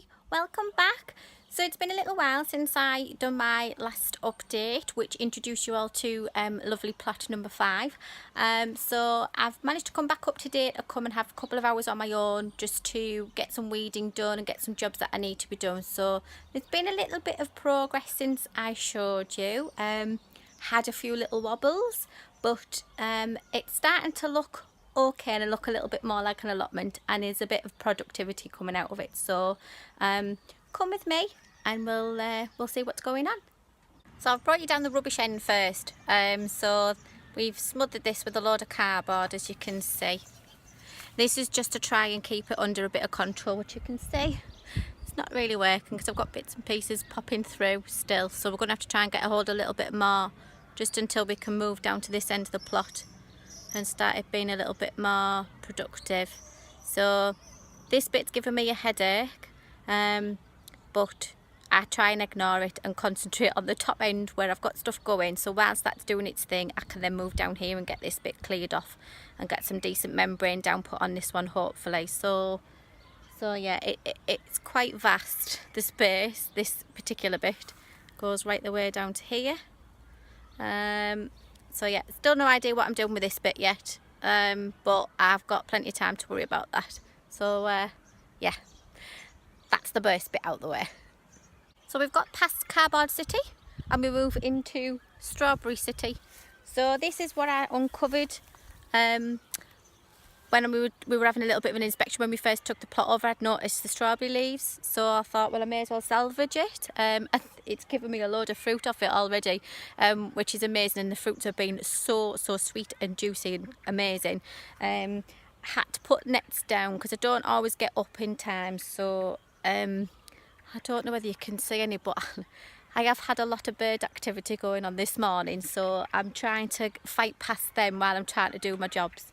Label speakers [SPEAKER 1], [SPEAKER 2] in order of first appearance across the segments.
[SPEAKER 1] Hi, welcome back. So it's been a little while since I done my last update, which introduced you all to lovely plot number 5. So I've managed to come back up to date and come and have a couple of hours on my own just to get some weeding done and get some jobs that I need to be done. So there's been a little bit of progress since I showed you. Had a few little wobbles, but it's starting to look okay and look a little bit more like an allotment, and there's a bit of productivity coming out of it. So come with me and we'll see what's going on. So I've brought you down the rubbish end first. So we've smothered this with a load of cardboard, as you can see. This is just to try and keep it under a bit of control, which you can see it's not really working because I've got bits and pieces popping through still. So we're going to have to try and get a hold of a little bit more just until we can move down to this end of the plot and start it being a little bit more productive. So this bit's giving me a headache, but I try and ignore it and concentrate on the top end where I've got stuff going. So whilst that's doing its thing, I can then move down here and get this bit cleared off and get some decent membrane down put on this one, hopefully. So yeah, it's quite vast, the space. This particular bit goes right the way down to here. So yeah, still no idea what I'm doing with this bit yet, but I've got plenty of time to worry about that. So yeah, that's the burst bit out the way. So we've got past Cardboard City and we move into Strawberry City. So this is what I uncovered when we were having a little bit of an inspection when we first took the plot over. I'd noticed the strawberry leaves, so I thought, well, I may as well salvage it. It's given me a load of fruit off it already, which is amazing, and the fruits have been so sweet and juicy and amazing. Had to put nets down because I don't always get up in time, so I don't know whether you can see any, but I have had a lot of bird activity going on this morning, so I'm trying to fight past them while I'm trying to do my jobs.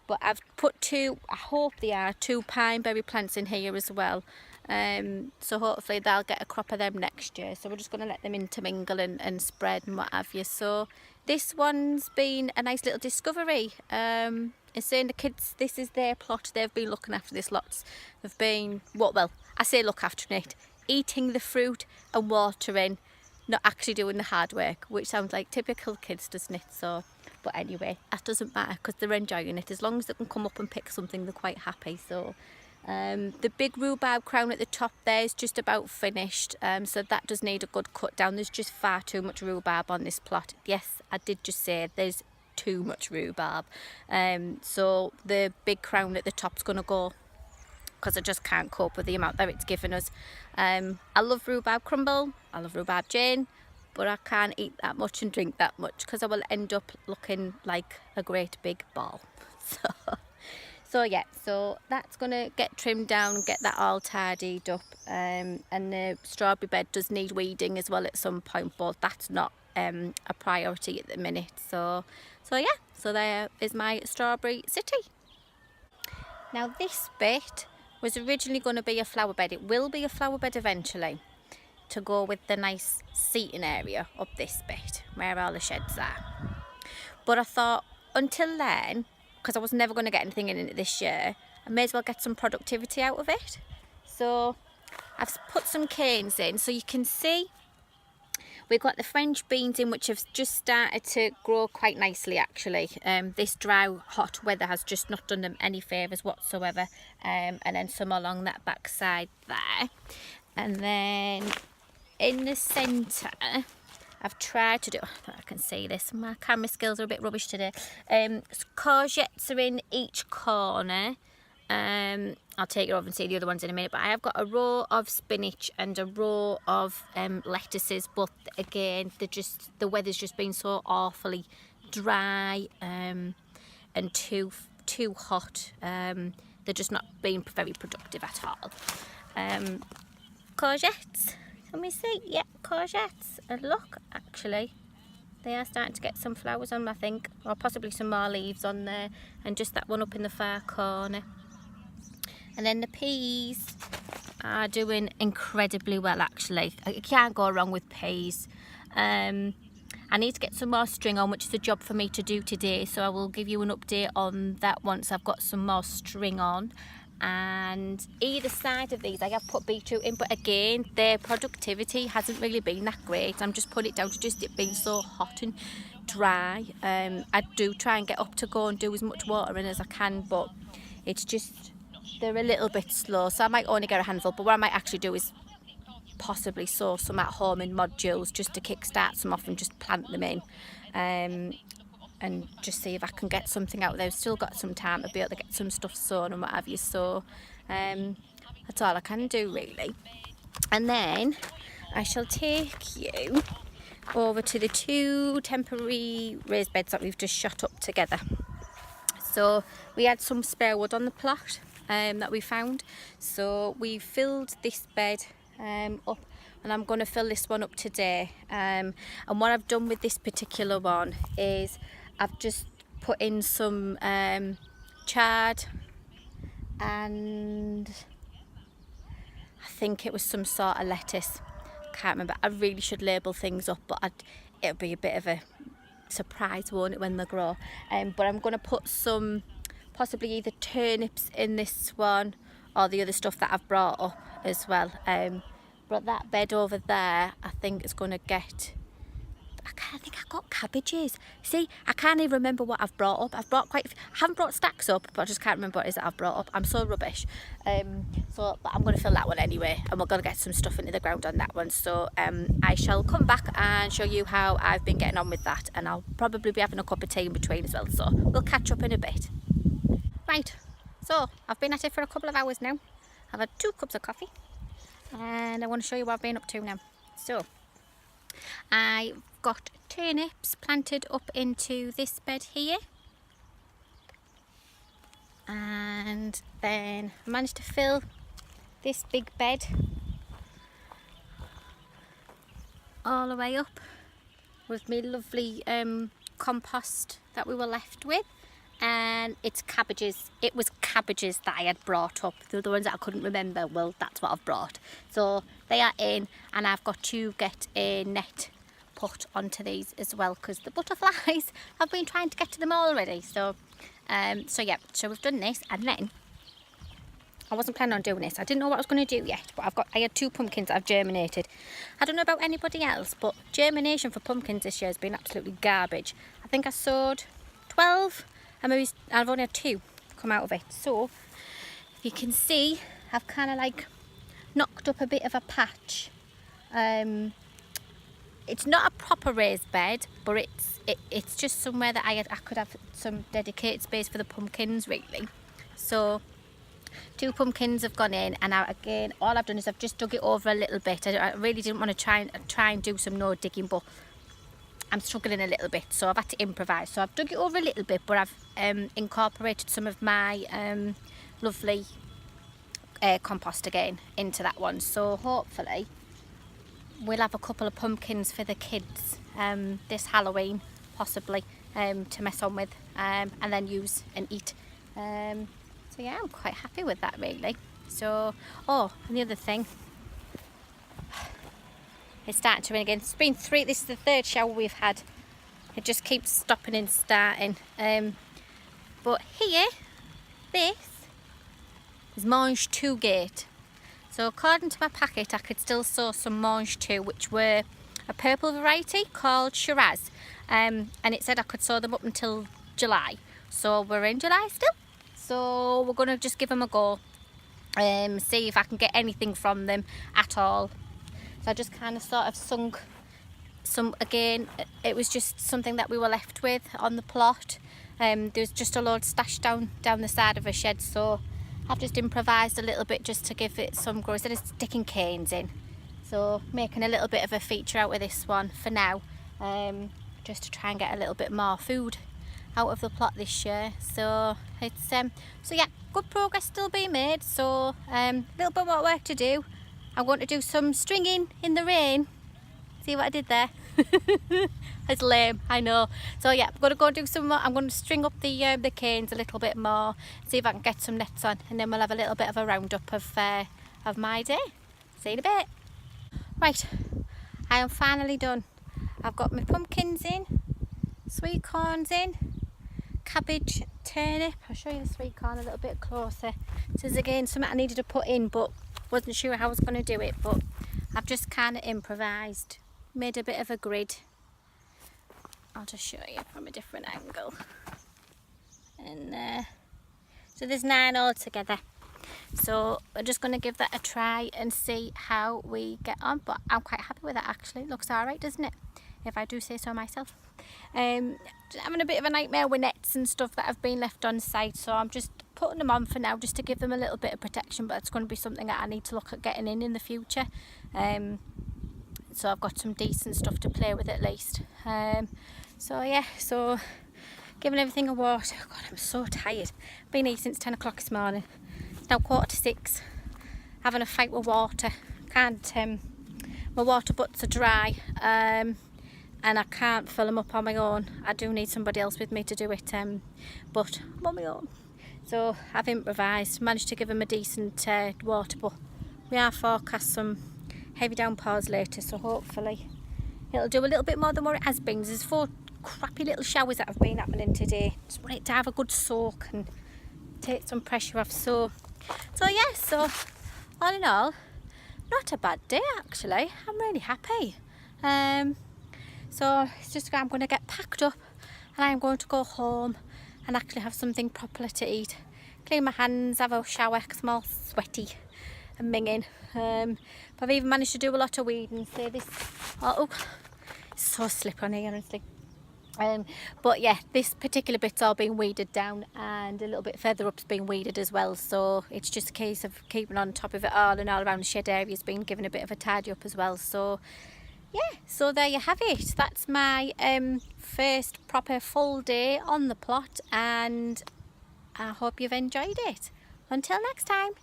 [SPEAKER 1] But I've put two, I hope they are, 2 pine berry plants in here as well. So hopefully they'll get a crop of them next year. So we're just going to let them intermingle and spread and what have you. So this one's been a nice little discovery. And saying the kids, this is their plot. They've been looking after this lots. They've been, well, I say look after it, eating the fruit and watering, not actually doing the hard work, which sounds like typical kids, doesn't it? So, but anyway, that doesn't matter because they're enjoying it. As long as they can come up and pick something, they're quite happy. So the big rhubarb crown at the top there is just about finished, so that does need a good cut down. There's just far too much rhubarb on this plot. Yes, I did just say there's too much rhubarb. So the big crown at the top's going to go because I just can't cope with the amount that it's given us. I love rhubarb crumble, I love rhubarb gin, but I can't eat that much and drink that much because I will end up looking like a great big ball. So yeah, so that's going to get trimmed down and get that all tidied up. And the strawberry bed does need weeding as well at some point, but that's not a priority at the minute. So yeah, so there is my Strawberry City. Now this bit was originally going to be a flower bed. It will be a flower bed eventually to go with the nice seating area up this bit where all the sheds are. But I thought until then, because I was never going to get anything in it this year, I may as well get some productivity out of it. So I've put some canes in, so you can see we've got the French beans in, which have just started to grow quite nicely actually. This dry, hot weather has just not done them any favours whatsoever. And then some along that back side there. And then in the centre, I've tried to do, I can see this, my camera skills are a bit rubbish today. Courgettes are in each corner. I'll take you over and see the other ones in a minute, but I have got a row of spinach and a row of lettuces, but again, the weather's just been so awfully dry and too hot. They're just not being very productive at all. Courgettes, can we see? Yeah, courgettes, and look, actually they are starting to get some flowers on, I think, or possibly some more leaves on there, and just that one up in the far corner. And then the peas are doing incredibly well actually. You can't go wrong with peas. I need to get some more string on, which is a job for me to do today, so I will give you an update on that once I've got some more string on. and either side of these I have put beetroot in, but again their productivity hasn't really been that great. I'm just putting it down to just it being so hot and dry. I do try and get up to go and do as much water in as I can, but it's just they're a little bit slow, so I might only get a handful. But what I might actually do is possibly sow some at home in modules just to kickstart some off and just plant them in, and just see if I can get something out there. I've still got some time to be able to get some stuff sown and what have you, so that's all I can do really. And then I shall take you over to the 2 temporary raised beds that we've just shot up together. So we had some spare wood on the plot that we found, so we filled this bed up, and I'm going to fill this one up today. And what I've done with this particular one is I've just put in some chard, and I think it was some sort of lettuce. Can't remember. I really should label things up, but it'll be a bit of a surprise, won't it, when they grow. But I'm going to put some possibly either turnips in this one or the other stuff that I've brought up as well. But that bed over there, I think is going to get, I think I got cabbages. See, I can't even remember what I've brought up. I've brought quite a few. I haven't brought stacks up, but I just can't remember what it is that I've brought up. I'm so rubbish. But I'm going to fill that one anyway, and we're going to get some stuff into the ground on that one. So I shall come back and show you how I've been getting on with that, and I'll probably be having a cup of tea in between as well. So we'll catch up in a bit. Right, so I've been at it for a couple of hours now. I've had 2 cups of coffee, and I want to show you what I've been up to now. So I've got turnips planted up into this bed here, and then I managed to fill this big bed all the way up with my lovely compost that we were left with. And it's cabbages. It was cabbages that I had brought up. The other ones that I couldn't remember, well, that's what I've brought. So they are in, and I've got to get a net put onto these as well, because the butterflies have been trying to get to them already. So yeah, so we've done this, and then I wasn't planning on doing this. I didn't know what I was going to do yet, but I had 2 pumpkins that have germinated. I don't know about anybody else, but germination for pumpkins this year has been absolutely garbage. I think I sowed 12. And maybe I've only had 2 come out of it. So if you can see, I've kind of like knocked up a bit of a patch. It's not a proper raised bed, but it's just somewhere that I could have some dedicated space for the pumpkins really. So 2 pumpkins have gone in, and now again all I've done is I've just dug it over a little bit. I really didn't want to try and do some no digging, but I'm struggling a little bit, so I've had to improvise. So I've dug it over a little bit, but I've incorporated some of my lovely compost again into that one. So hopefully we'll have a couple of pumpkins for the kids this Halloween, possibly, to mess on with and then use and eat. So yeah, I'm quite happy with that really. So, oh, and the other thing, it's starting to rain again. It's been 3, this is the 3rd shower we've had. It just keeps stopping and starting. But here, this is Mange 2 gate. So according to my packet, I could still sow some Mange 2, which were a purple variety called Shiraz. And it said I could sow them up until July. So we're in July still. So we're going to just give them a go. See if I can get anything from them at all. So I just kind of sort of sunk some, again, it was just something that we were left with on the plot. There was just a load stashed down the side of a shed, so I've just improvised a little bit just to give it some growth. Instead of sticking canes in, so making a little bit of a feature out of this one for now, just to try and get a little bit more food out of the plot this year. So it's so yeah, good progress still being made. So a little bit more work to do. I'm going to do some stringing in the rain. See what I did there? It's lame, I know. So yeah, I'm going to go do some more. I'm going to string up the canes a little bit more, see if I can get some nets on, and then we'll have a little bit of a roundup of my day. See you in a bit. Right, I am finally done. I've got my pumpkins in, sweet corns in, cabbage turnip. I'll show you the sweet corn a little bit closer. This is again something I needed to put in, but wasn't sure how I was going to do it, but I've just kind of improvised, made a bit of a grid. I'll just show you from a different angle. And so there's 9 altogether. So we're just going to give that a try and see how we get on, but I'm quite happy with it actually. It looks alright, doesn't it? If I do say so myself. Just having a bit of a nightmare with nets and stuff that have been left on site, so I'm just putting them on for now just to give them a little bit of protection, but it's going to be something that I need to look at getting in the future. So I've got some decent stuff to play with at least. So yeah, so giving everything a water. God, I'm so tired. Been here since 10 o'clock this morning. It's now 5:45. Having a fight with water. Can't, my water butts are dry, and I can't fill them up on my own. I do need somebody else with me to do it, but I'm on my own. So I've improvised, managed to give them a decent water, but we are forecast some heavy downpours later, so hopefully it'll do a little bit more than what it has been. There's 4 crappy little showers that have been happening today. Just want it to have a good soak and take some pressure off. So yeah, so all in all, not a bad day actually. I'm really happy. So it's just I'm going to get packed up and I'm going to go home and actually have something proper to eat. Clean my hands, have a shower because I'm all sweaty and minging. But I've even managed to do a lot of weeding. See this? Oh, it's so slippery on here, honestly. But yeah, this particular bit's all been weeded down and a little bit further up's been weeded as well, so it's just a case of keeping on top of it all, and all around the shed area's been given a bit of a tidy up as well. So yeah, so there you have it. That's my first proper full day on the plot, and I hope you've enjoyed it. Until next time.